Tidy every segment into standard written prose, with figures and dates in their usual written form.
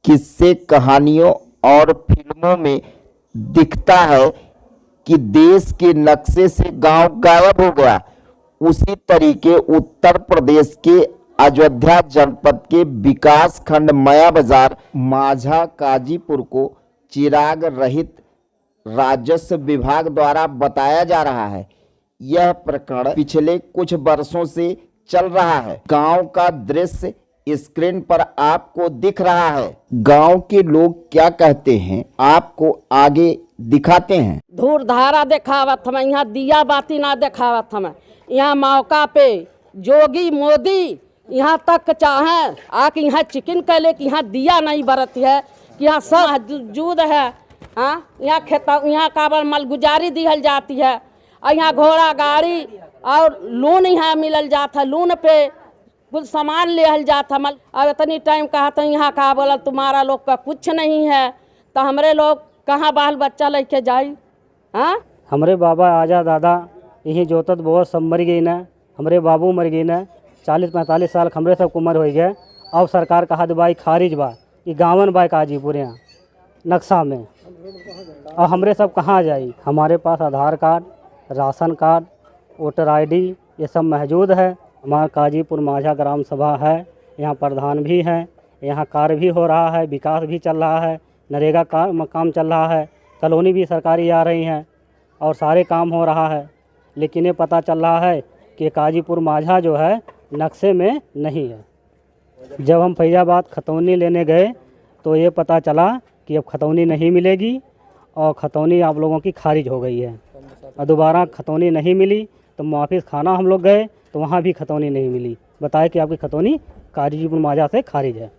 किस्से कहानियों और फिल्मों में दिखता है कि देश के नक्शे से गांव गायब हो गया, उसी तरीके उत्तर प्रदेश के अयोध्या जनपद के विकास खंड मया बाजार माझा काजीपुर को चिराग रहित राजस्व विभाग द्वारा बताया जा रहा है। यह प्रकरण पिछले कुछ वर्षों से चल रहा है। गांव का दृश्य स्क्रीन पर आपको दिख रहा है। गांव के लोग क्या कहते हैं आपको आगे दिखाते हैं। धूर धारा दिखावत हमें, यहाँ दिया बाती ना दिखावत हमें। यहाँ मौका पे जोगी मोदी यहाँ तक चाहे आके यहाँ चिकन कैले कि यहाँ दिया नहीं बरती है कि यहाँ सब जूद है। हाँ, यहाँ खेता यहाँ काबर मलगुजारी दिहल जाती है और यहाँ घोड़ा गाड़ी और लोन यहाँ मिलल जाता है। लोन पे कुछ सामान लेहल जाता है। अब इतनी टाइम कहा था यहाँ का बोला तुम्हारा लोग का कुछ नहीं है, तो हमारे लोग कहाँ बाल बच्चा लेके जाई। हाँ, हमारे बाबा आजा दादा यही जोतत बहुत सब मर गई न, हमारे बाबू मर गई न। 40-45 साल हमरे सब उम्र हो गए। अब सरकार कहा दबाई खारिज बा ये गाँवन बा काजीपुर यहाँ नक्शा में। और हमरे सब कहाँ जाई। हमारे पास Aadhaar card, ration card, voter ID ये सब मौजूद है। हमारा काजीपुर माझा ग्राम सभा है, यहाँ प्रधान भी हैं, यहाँ कार्य भी हो रहा है, विकास भी चल रहा है, नरेगा का काम चल रहा है, कॉलोनी भी सरकारी आ रही हैं और सारे काम हो रहा है। लेकिन ये पता चल रहा है कि काजीपुर माझा जो है नक्शे में नहीं है। जब हम फैजाबाद खतौनी लेने गए तो ये पता चला कि अब खतौनी नहीं मिलेगी और खतौनी आप लोगों की खारिज हो गई है। और दोबारा खतौनी नहीं मिली तो वापस खाना हम लोग गए तो वहाँ भी खतौनी नहीं मिली। बताए कि आपकी खतौनी काजीपुर माझा से खारिज है।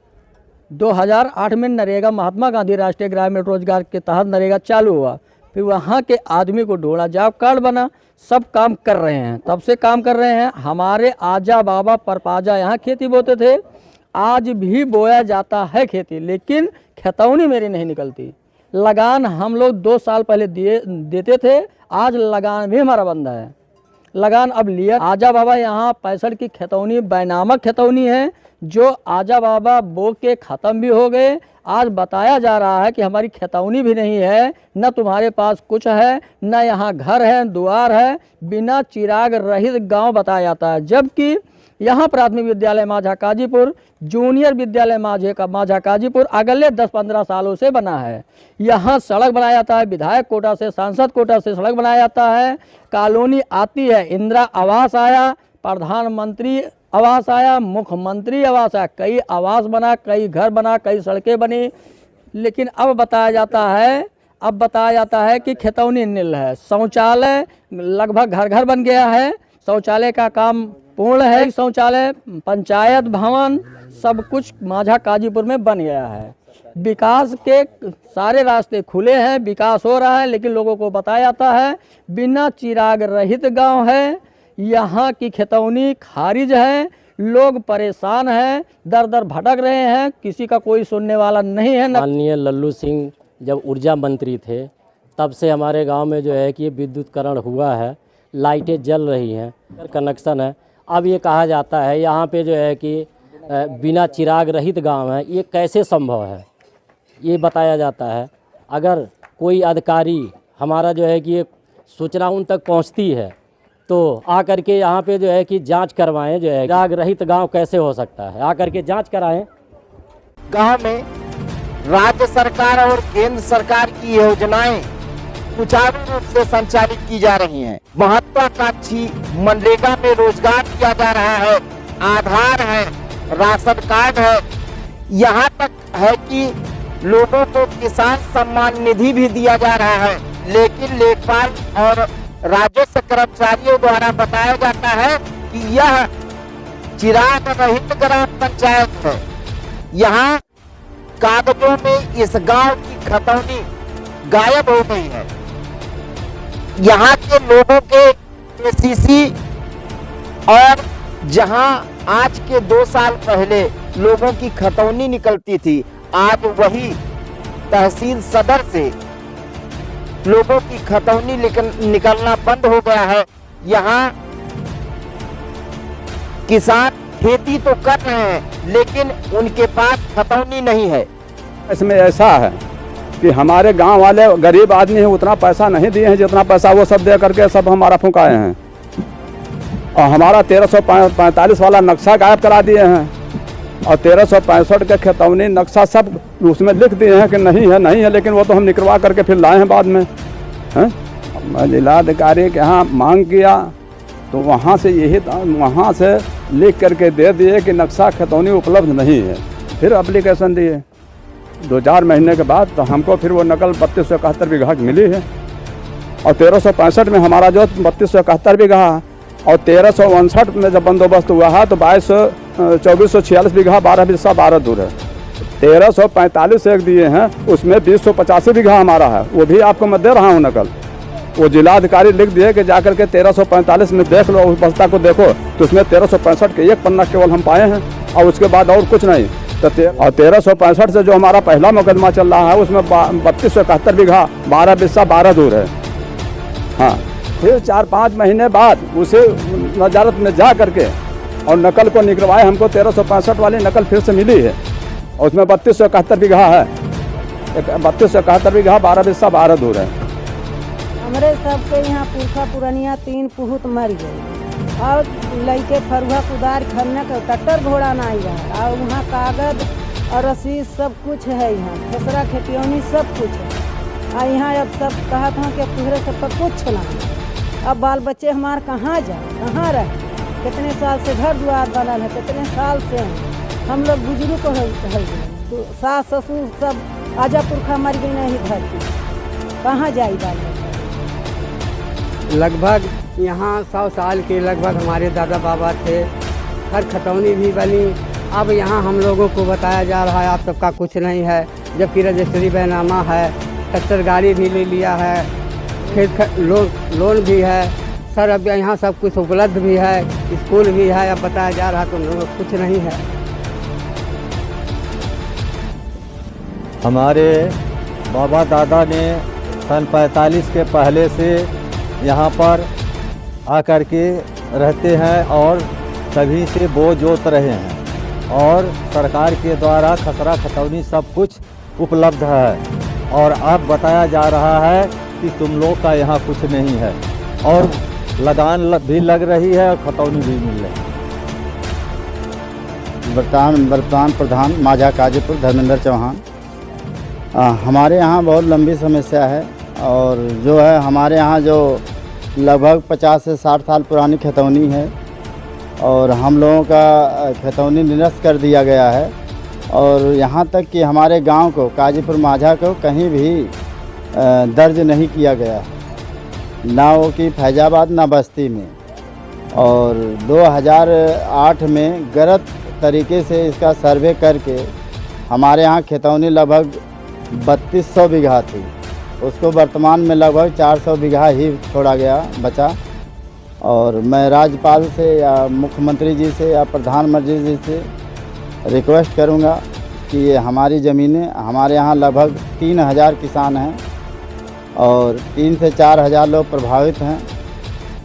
2008 में नरेगा महात्मा गांधी राष्ट्रीय ग्रामीण रोजगार के तहत नरेगा चालू हुआ। फिर वहाँ के आदमी को ढूंढा, जॉब कार्ड बना, सब काम कर रहे हैं, तब से काम कर रहे हैं। हमारे आजा बाबा परपाजा यहाँ खेती बोते थे, आज भी बोया जाता है खेती, लेकिन खतौनी मेरी नहीं निकलती। लगान हम लोग 2 साल पहले देते थे, आज लगान भी हमारा बंद है। लगान अब लिया आजा बाबा यहाँ 65 की खतौनी बैनामक खतौनी है, जो आजा बाबा बो के ख़त्म भी हो गए। आज बताया जा रहा है कि हमारी खतौनी भी नहीं है, न तुम्हारे पास कुछ है, न यहाँ घर है, द्वार है, बिना चिराग रहित गांव बताया जाता है। जबकि यहाँ प्राथमिक विद्यालय माझा काजीपुर, जूनियर विद्यालय माझा काजीपुर अगले 10-15 सालों से बना है। यहाँ सड़क बनाया जाता है, विधायक कोटा से, सांसद कोटा से सड़क बनाया जाता है, कॉलोनी आती है, इंदिरा आवास आया, प्रधानमंत्री आवास आया, मुख्यमंत्री आवास आया, कई आवास बना, कई घर बना, कई सड़कें बनी। लेकिन अब बताया जाता है कि खतौनी नील है। शौचालय लगभग घर घर बन गया है, शौचालय का काम पूर्ण है। शौचालय, पंचायत भवन सब कुछ माझा काजीपुर में बन गया है। विकास के सारे रास्ते खुले हैं, विकास हो रहा है, लेकिन लोगों को बताया जाता है बिना चिराग रहित गांव है। यहाँ की खतौनी खारिज है, लोग परेशान हैं, दर दर भटक रहे हैं, किसी का कोई सुनने वाला नहीं है। माननीय लल्लू सिंह जब ऊर्जा मंत्री थे तब से हमारे गांव में जो है कि विद्युतीकरण हुआ है, लाइटें जल रही हैं, कनेक्शन है। अब ये कहा जाता है यहाँ पे जो है कि बिना चिराग रहित गांव है, ये कैसे संभव है ये बताया जाता है। अगर कोई अधिकारी हमारा जो है कि ये सूचना उन तक पहुँचती है तो आकर के यहाँ पे जो है कि जांच करवाएं, जो है चिराग रहित गांव कैसे हो सकता है, आकर के जांच कराएं। गांव में राज्य सरकार और केंद्र सरकार की योजनाएं सुचारू रूप से संचालित की जा रही हैं। महत्वाकांक्षी मनरेगा में रोजगार दिया जा रहा है, आधार है, राशन कार्ड है, यहाँ तक है कि लोगों को किसान सम्मान निधि भी दिया जा रहा है। लेकिन लेखपाल और राजस्व कर्मचारियों द्वारा बताया जाता है कि यह चिराग रहित ग्राम पंचायत है। यहाँ कागजों में इस गांव की खतौनी गायब हो गई है। यहाँ के लोगों के केसीसी और जहां आज के 2 साल पहले लोगों की खतौनी निकलती थी, आज वही तहसील सदर से लोगों की खतौनी निकलना बंद हो गया है। यहाँ किसान खेती तो कर रहे हैं, लेकिन उनके पास खतौनी नहीं है। इसमें ऐसा है कि हमारे गांव वाले गरीब आदमी हैं, उतना पैसा नहीं दिए हैं जितना पैसा वो सब दे करके सब हमारा फुकाए हैं। और हमारा 1345 वाला नक्शा गायब करा दिए हैं और 1365 के खेतौनी नक्शा सब उसमें लिख दिए हैं कि नहीं है, लेकिन वो तो हम निकलवा करके फिर लाए हैं बाद में हैं। मैं जिलाधिकारी के यहाँ मांग किया तो वहाँ से वहाँ से लिख करके दे दिए कि नक्शा खेतौनी उपलब्ध नहीं है। फिर एप्लीकेशन दिए 2-4 महीने के बाद तो हमको फिर वो नकल 3271 बीघा की मिली है। और 1365 में हमारा जो 3271 बीघा और 1359 में जब बंदोबस्त हुआ है तो 2446 बीघा 12 बिस्सा 12 दूर है। 1345 एक दिए हैं, उसमें 2085 बीघा हमारा है, वो भी आपको मैं दे रहा हूँ नकल। वो जिलाधिकारी लिख दिए कि जाकर के 1345 में देख लो, उस बस्ता को देखो तो उसमें 1365 के एक पन्ना केवल हम पाए हैं और उसके बाद और कुछ नहीं। तो 1365 से जो हमारा पहला मुकदमा चल रहा है उसमें 3271 बीघा 12 बिस्सा 12 दूर है। हाँ, फिर 4-5 महीने बाद उसे वजारत में जा करके और नकल को निकलवाए, हमको 1365 वाली नकल फिर से मिली है और उसमें 3271 बीघा है। 3271 बीघा 12 बिस्सा 12 दूर है। हमारे सबके यहाँ पुरखा पुरनिया 3 पुहत मर गए और लइके फरुआ कुदार खरना का ट्रैक्टर घोड़ा नहीं रहा और वहाँ कागज और रसीद सब कुछ है। यहाँ खेसरा खेतियोनी सब कुछ है और यहाँ अब सब कहा था कि तुहरे सब पर कुछ नहीं। अब बाल बच्चे हमारे कहाँ जाए, कहाँ रहे? कितने साल से घर द्वार बनल है, कितने साल से हैं हम लोग बुजुर्ग को है तो सास ससुर सब आजा पुरखा मर गई नहीं धरती, कहाँ जाए बाल बच्चे? लगभग यहाँ 100 साल के लगभग हमारे दादा बाबा थे। हर खतौनी भी बनी। अब यहाँ हम लोगों को बताया जा रहा है आप सबका कुछ नहीं है, जबकि रजिस्ट्री बैनामा है, ट्रैक्टर गाड़ी भी ले लिया है, खेत लोन भी है सर। अब यहाँ सब कुछ उपलब्ध भी है, स्कूल भी है। अब बताया जा रहा तो हम लोगों को कुछ नहीं है। हमारे बाबा दादा ने सन 45 के पहले से यहाँ पर आकर के रहते हैं और तभी से बो जोत रहे हैं और सरकार के द्वारा खसरा खतौनी सब कुछ उपलब्ध है। और अब बताया जा रहा है कि तुम लोग का यहाँ कुछ नहीं है और लगान भी लग रही है और खतौनी भी मिल रही है। वर्तमान प्रधान माझा काजीपुर धर्मेंद्र चौहान। हमारे यहाँ बहुत लंबी समस्या है और जो है हमारे यहाँ जो लगभग 50 से 60 साल पुरानी खेतौनी है और हम लोगों का खेतौनी निरस्त कर दिया गया है। और यहाँ तक कि हमारे गांव को काजीपुर माझा को कहीं भी दर्ज नहीं किया गया, ना वो कि फैजाबाद ना बस्ती में। और 2008 में गलत तरीके से इसका सर्वे करके हमारे यहाँ खेतौनी लगभग 3200 बीघा थी, उसको वर्तमान में लगभग 400 बीघा ही छोड़ा गया बचा। और मैं राज्यपाल से या मुख्यमंत्री जी से या प्रधानमंत्री जी से रिक्वेस्ट करूंगा कि ये हमारी ज़मीनें, हमारे यहाँ लगभग 3000 किसान हैं और 3 से 4000 लोग प्रभावित हैं।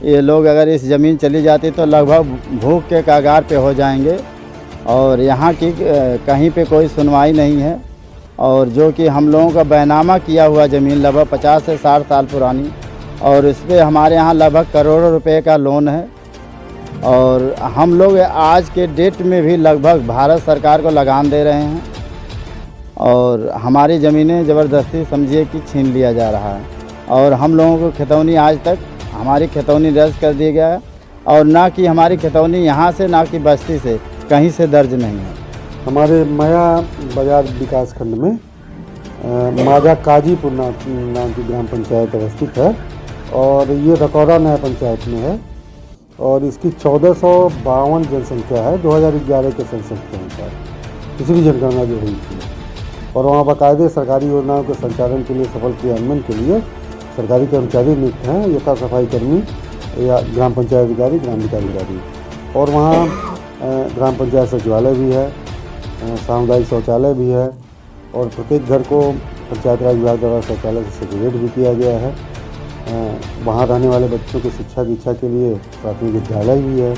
ये लोग अगर इस ज़मीन चली जाती तो लगभग भूख के कगार पे हो जाएंगे और यहाँ की कहीं पे कोई सुनवाई नहीं है। और जो कि हम लोगों का बैनामा किया हुआ ज़मीन लगभग 50 से 60 साल पुरानी और इस पर हमारे यहाँ लगभग करोड़ों रुपए का लोन है। और हम लोग आज के डेट में भी लगभग भारत सरकार को लगान दे रहे हैं और हमारी ज़मीनें ज़बरदस्ती समझिए कि छीन लिया जा रहा है। और हम लोगों को खेतौनी आज तक हमारी खेतौनी दर्ज कर दिया गया है और ना कि हमारी खेतौनी यहाँ से ना कि बस्ती से कहीं से दर्ज नहीं है। हमारे मया बाजार विकास खंड में माझा काजीपुर नाम की ग्राम पंचायत अवस्थित है और ये रकौरा नया पंचायत में है और इसकी 1452 जनसंख्या है 2011 के सेंसस के अनुसार, पिछली जनगणना जो हुई थी। और वहाँ बाकायदे सरकारी योजनाओं के संचालन के लिए, सफल क्रियान्वयन के लिए सरकारी कर्मचारी नियुक्त हैं, यथा सफाई कर्मी या ग्राम पंचायत अधिकारी, ग्राम विकास अधिकारी। और वहाँ ग्राम पंचायत सचिवालय भी है, सामुदायिक शौचालय भी है और प्रत्येक घर को पंचायत राज विभाग द्वारा शौचालय से सेग्रीगेट भी किया गया है। वहाँ रहने वाले बच्चों की शिक्षा की इच्छा के लिए प्राथमिक विद्यालय भी है।